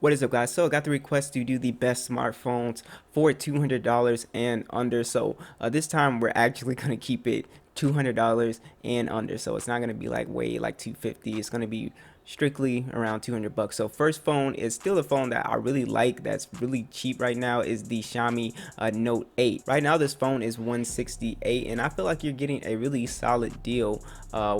What is up, guys? So I got the request to do the best smartphones for $200 and under. So this time we're actually gonna keep it $200 and under. So it's not gonna be like way like 250. It's gonna be strictly around 200 bucks. So first phone is still a phone that I really like, that's really cheap right now, is the Xiaomi Note 8. Right now this phone is 168, and I feel like you're getting a really solid deal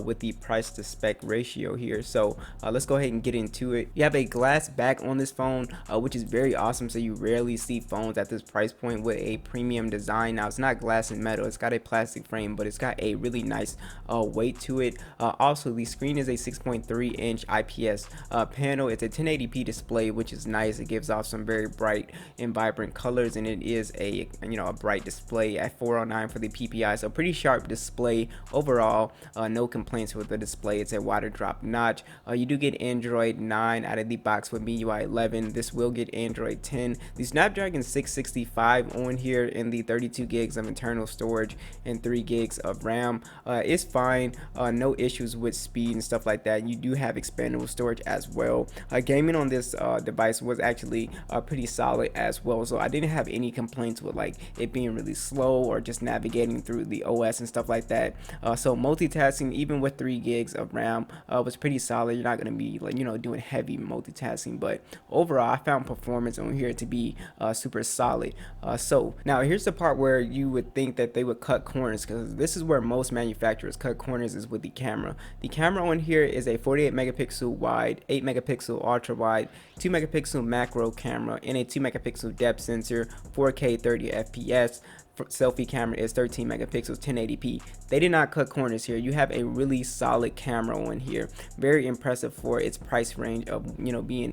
with the price to spec ratio here. So let's go ahead and get into it. You have a glass back on this phone, which is very awesome. So you rarely see phones at this price point with a premium design. Now it's not glass and metal, it's got a plastic frame, but it's got a really nice weight to it. Also, the screen is a 6.3 inch IPS panel. It's a 1080p display, which is nice. It gives off some very bright and vibrant colors, and it is a a bright display at 409 for the PPI. So pretty sharp display overall. No complaints with the display. It's a water drop notch. You do get Android 9 out of the box with MIUI 11. This will get Android 10. The Snapdragon 665 on here, in the 32 gigs of internal storage and 3 gigs of RAM is fine. No issues with speed and stuff like that. You do have expandable storage as well. Gaming on this device was actually pretty solid as well, so I didn't have any complaints with like it being really slow or just navigating through the OS and stuff like that. So multitasking, even with 3 gigs of RAM, was pretty solid. You're not going to be like doing heavy multitasking, but overall I found performance on here to be super solid. So now here's the part where you would think that they would cut corners, because this is where most manufacturers cut corners, is with the camera. The camera on here is a 48 megapixel wide, 8 megapixel ultra wide, 2 megapixel macro camera, and a 2 megapixel depth sensor, 4K 30 FPS. Selfie camera is 13 megapixels, 1080p. They did not cut corners here. You have a really solid camera on here, very impressive for its price range of being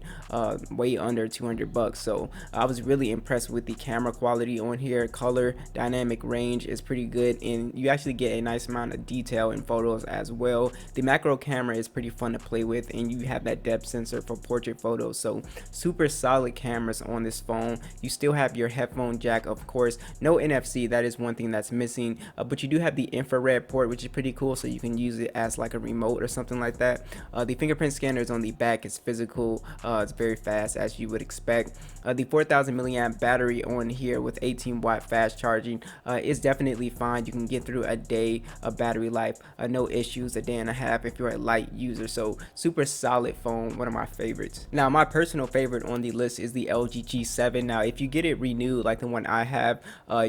way under 200 bucks. So I was really impressed with the camera quality on here. Color dynamic range is pretty good, and you actually get a nice amount of detail in photos as well. The macro camera is pretty fun to play with, and you have that depth sensor for portrait photos. So super solid cameras on this phone. You still have your headphone jack, of course. No NFC, that is one thing that's missing, but you do have the infrared port, which is pretty cool, so you can use it as like a remote or something like that. The fingerprint scanner is on the back. It's physical. It's very fast, as you would expect. The 4000 milliamp battery on here with 18-watt fast charging is definitely fine. You can get through a day of battery life, no issues, a day and a half if you're a light user. So super solid phone, one of my favorites. Now my personal favorite on the list is the LG G7. Now if you get it renewed like the one I have,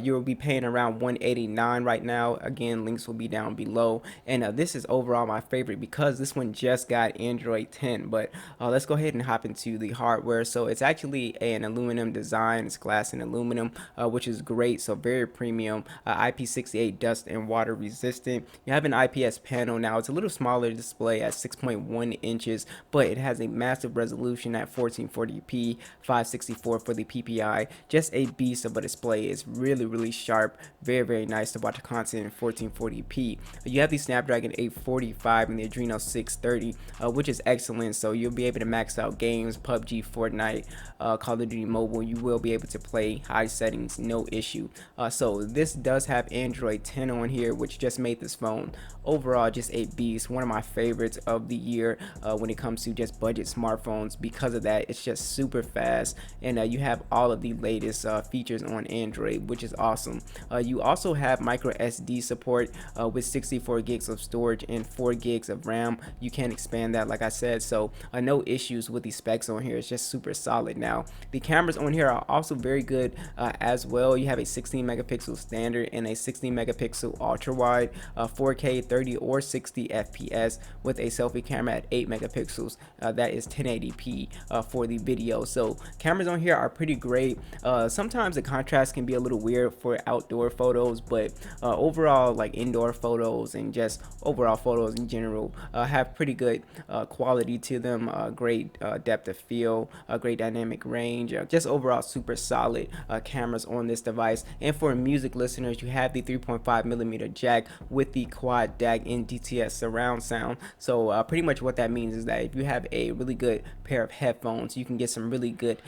you will be paying around $189 right now. Again, links will be down below. And this is overall my favorite because this one just got Android 10. But let's go ahead and hop into the hardware. So it's actually an aluminum design. It's glass and aluminum, which is great. So very premium, IP68 dust and water resistant. You have an IPS panel. Now it's a little smaller display at 6.1 inches, but it has a massive resolution at 1440p, 564 for the PPI. Just a beast of a display. It's really sharp, very nice to watch content in 1440p. You have the Snapdragon 845 and the Adreno 630, which is excellent. So you'll be able to max out games, PUBG, Fortnite, Call of Duty Mobile. You will be able to play high settings, no issue. So this does have Android 10 on here, which just made this phone overall just a beast. One of my favorites of the year when it comes to just budget smartphones. Because of that, it's just super fast, and you have all of the latest features on Android, which is awesome. You also have micro SD support with 64 gigs of storage and 4 gigs of RAM. You can expand that, like I said. So no issues with the specs on here. It's just super solid. Now the cameras on here are also very good as well. You have a 16 megapixel standard and a 16 megapixel ultra wide, 4K 30 or 60 FPS with a selfie camera at 8 megapixels. That is 1080p for the video. So cameras on here are pretty great. Sometimes the contrast can be a little weird for outdoor photos, but overall, like indoor photos and just overall photos in general, have pretty good quality to them. Great depth of field, great dynamic range, just overall super solid cameras on this device. And for music listeners, you have the 3.5mm jack with the quad DAC and DTS surround sound. So pretty much what that means is that if you have a really good pair of headphones, you can get some really good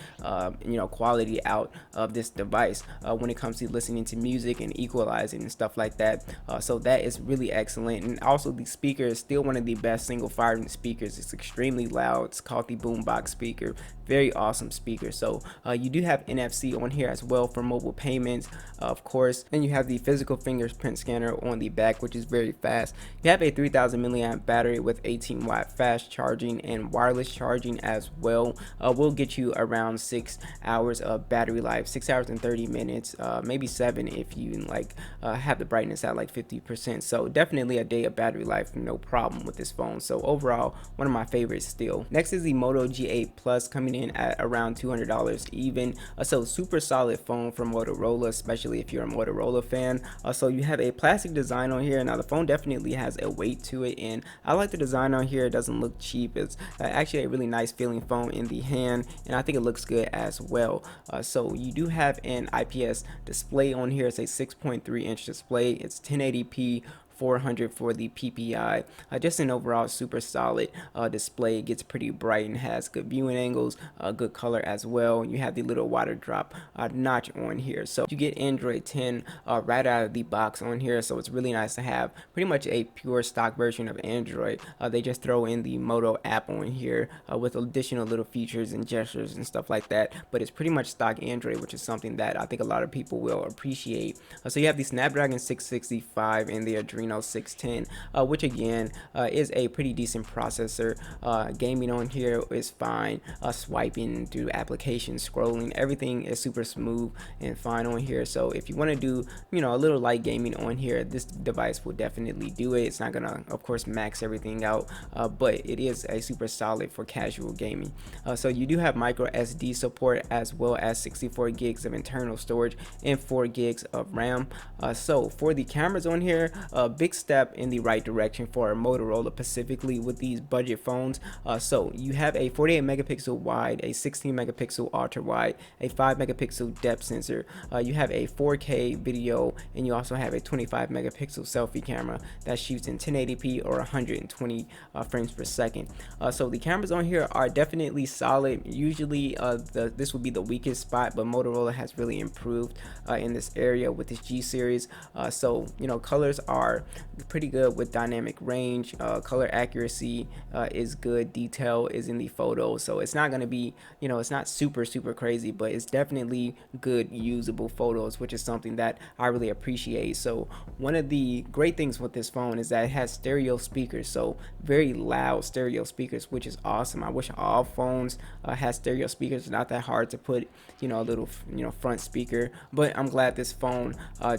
quality out of this device when it comes to listening to music and equalizing and stuff like that. So that is really excellent. And also the speaker is still one of the best single firing speakers. It's extremely loud. It's called the boombox speaker. very awesome speaker. So you do have NFC on here as well for mobile payments, of course, and you have the physical fingerprint scanner on the back, which is very fast. You have a 3000 milliamp battery with 18-watt fast charging and wireless charging as well. Will get you around 6 hours of battery life, 6 hours and 30 minutes, maybe 7 if you like have the brightness at like 50%. So definitely a day of battery life, no problem with this phone. So overall, one of my favorites still. Next is the Moto G8 Plus, coming in at around $200 even. So super solid phone from Motorola, especially if you're a Motorola fan. So you have a plastic design on here. Now the phone definitely has a weight to it, and I like the design on here. It doesn't look cheap. It's actually a really nice feeling phone in the hand, and I think it looks good as well. So you do have an IPS display on here. It's a 6.3-inch display. It's 1080p 400 for the PPI. Just an overall super solid display. It gets pretty bright and has good viewing angles, good color as well. You have the little water drop notch on here. So you get Android 10 right out of the box on here. So it's really nice to have pretty much a pure stock version of Android. They just throw in the Moto app on here with additional little features and gestures and stuff like that. But it's pretty much stock Android, which is something that I think a lot of people will appreciate. So you have the Snapdragon 665 and the Adreno 610, which again is a pretty decent processor. Gaming on here is fine. Swiping through applications, scrolling, everything is super smooth and fine on here. So if you want to do, a little light gaming on here, this device will definitely do it. It's not gonna, of course, max everything out, but it is a super solid for casual gaming. So you do have micro SD support as well as 64 gigs of internal storage and 4 gigs of RAM. So for the cameras on here, big step in the right direction for Motorola, specifically with these budget phones. So you have a 48 megapixel wide, a 16 megapixel ultra wide, a 5 megapixel depth sensor. You have a 4K video, and you also have a 25 megapixel selfie camera that shoots in 1080p or 120 frames per second. So the cameras on here are definitely solid. Usually this would be the weakest spot, but Motorola has really improved in this area with this G series. So colors are pretty good with dynamic range. Color accuracy is good. Detail is in the photo, so it's not going to be, it's not super crazy, but it's definitely good usable photos, which is something that I really appreciate. So one of the great things with this phone is that it has stereo speakers, so very loud stereo speakers, which is awesome. I wish all phones had stereo speakers. It's not that hard to put a little front speaker, but I'm glad this phone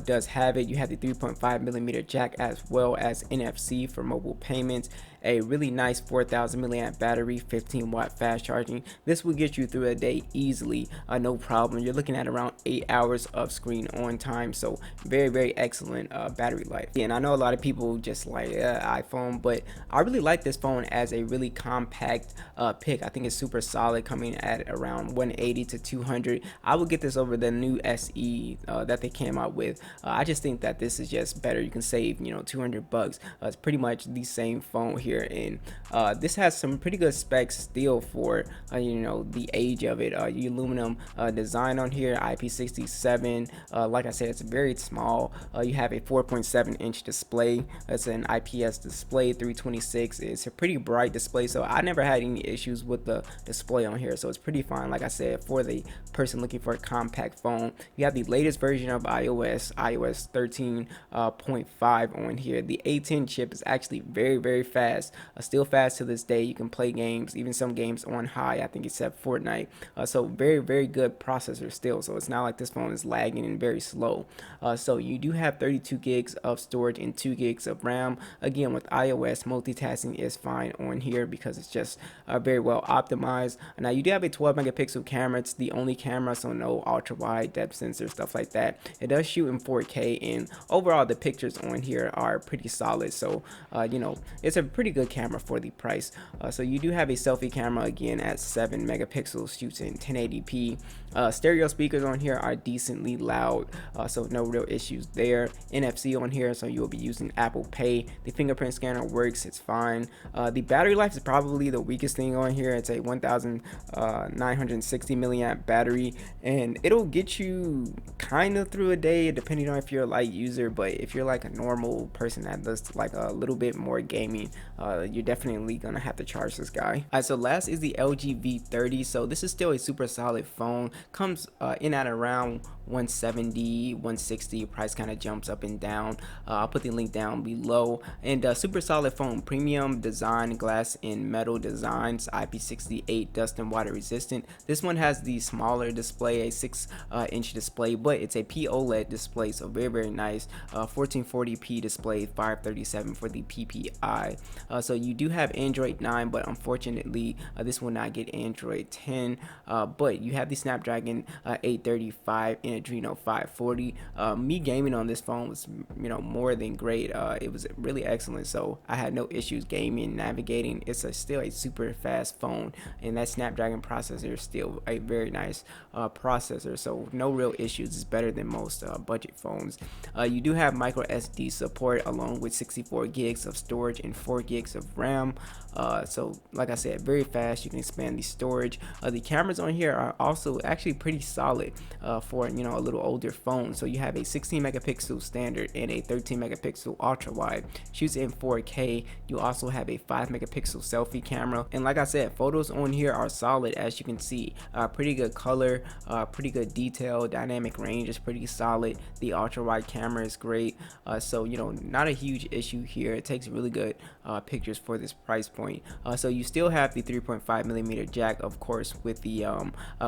does have it. You have the 3.5 millimeter jack as well as NFC for mobile payments, a really nice 4000 milliamp battery, 15-watt fast charging. This will get you through a day easily, no problem. You're looking at around 8 hours of screen on time, so very excellent battery life. And I know a lot of people just like iPhone, but I really like this phone as a really compact pick. I think it's super solid, coming at around 180 to 200. I would get this over the new SE that they came out with. I just think that this is just better. You can save $200. It's pretty much the same phone here, and this has some pretty good specs still for the age of it. The aluminum design on here, IP67. Like I said, it's very small. You have a 4.7-inch display. It's an IPS display, 326. It's a pretty bright display, so I never had any issues with the display on here, so it's pretty fine. Like I said, for the person looking for a compact phone. You have the latest version of iOS 13.5 on here. The A10 chip is actually very fast, still fast to this day. You can play games, even some games on high, I think, except Fortnite. So very good processor still, so it's not like this phone is lagging and very slow. So you do have 32 gigs of storage and 2 gigs of RAM. Again, with iOS, multitasking is fine on here because it's just very well optimized. Now you do have a 12 megapixel camera. It's the only camera, so no ultra wide, depth sensor, stuff like that. It does shoot in 4K, and overall the pictures on here are pretty solid. So it's a pretty good camera for the price. So you do have a selfie camera, again at 7 megapixels, shoots in 1080p. Stereo speakers on here are decently loud, so no real issues there. NFC on here, so you'll be using Apple Pay. The fingerprint scanner works, it's fine. The battery life is probably the weakest thing on here. It's a 1960 milliamp battery, and it'll get you kind of through a day depending on if you're a light user. But if you're like a normal person that does like a little bit more gaming, you're definitely gonna have to charge this guy. Alright, so last is the LG V30. So this is still a super solid phone. Comes in at around 170, 160. Price kind of jumps up and down. I'll put the link down below. And super solid phone, premium design, glass and metal designs, IP68, dust and water resistant. This one has the smaller display, a 6-inch display, but it's a POLED display, so very nice. 1440p display, 537 for the PPI. So you do have Android 9, but unfortunately this will not get Android 10. But you have the Snapdragon 835 and Adreno 540. Me gaming on this phone was more than great. It was really excellent, so I had no issues gaming, navigating. It's still a super fast phone, and that Snapdragon processor is still a very nice processor, so no real issues. It's better than most budget phones. You do have micro SD support along with 64 gigs of storage and 4 gigs of RAM. So like I said, very fast. You can expand the storage. The cameras on here are also actually pretty solid for a little older phone. So you have a 16 megapixel standard and a 13 megapixel ultra wide. Shoots in 4K. You also have a 5 megapixel selfie camera, and like I said, photos on here are solid. As you can see, pretty good color, pretty good detail. Dynamic range is pretty solid. The ultra wide camera is great. So not a huge issue here. It takes really good pictures for this price point. So you still have the 3.5mm jack, of course, with the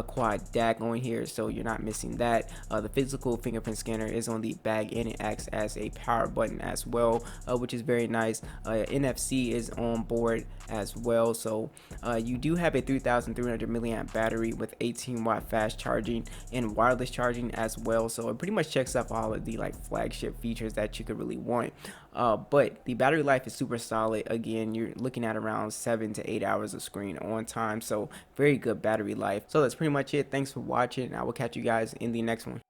quad DAC on here, so you're not missing that. The physical fingerprint scanner is on the bag, and it acts as a power button as well, which is very nice. NFC is on board as well, so you do have a 3300 milliamp battery with 18-watt fast charging and wireless charging as well, so it pretty much checks off all of the flagship features that you could really want. But the battery life is super solid. Again, you're looking at around 7 to 8 hours of screen on time, so very good battery life. So that's pretty much it. Thanks for watching. I will catch you guys in the next one.